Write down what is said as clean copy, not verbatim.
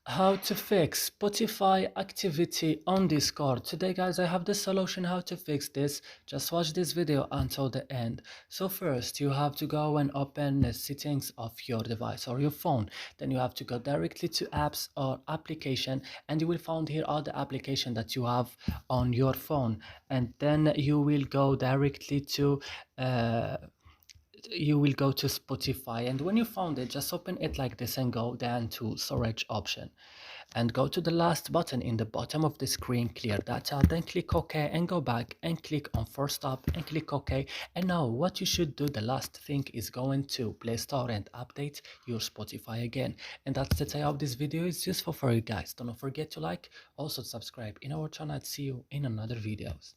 How to fix Spotify activity on Discord. Today guys, I have the solution how to fix this. Just watch this video until the end. So first you have to go and open the settings of your device or your phone. Then you have to go directly to apps or application, and you will find here all the application that you have on your phone, and then you will go directly to Spotify. And when you found it, just open it like this and go down to storage option and go to the last button in the bottom of the screen, clear data, then click OK and go back and click on force stop and click OK. And now what you should do, the last thing, is going to Play Store and update your Spotify again. And that's it. I hope this video is useful for you guys. Don't forget to like, also subscribe in our channel. See you in another videos.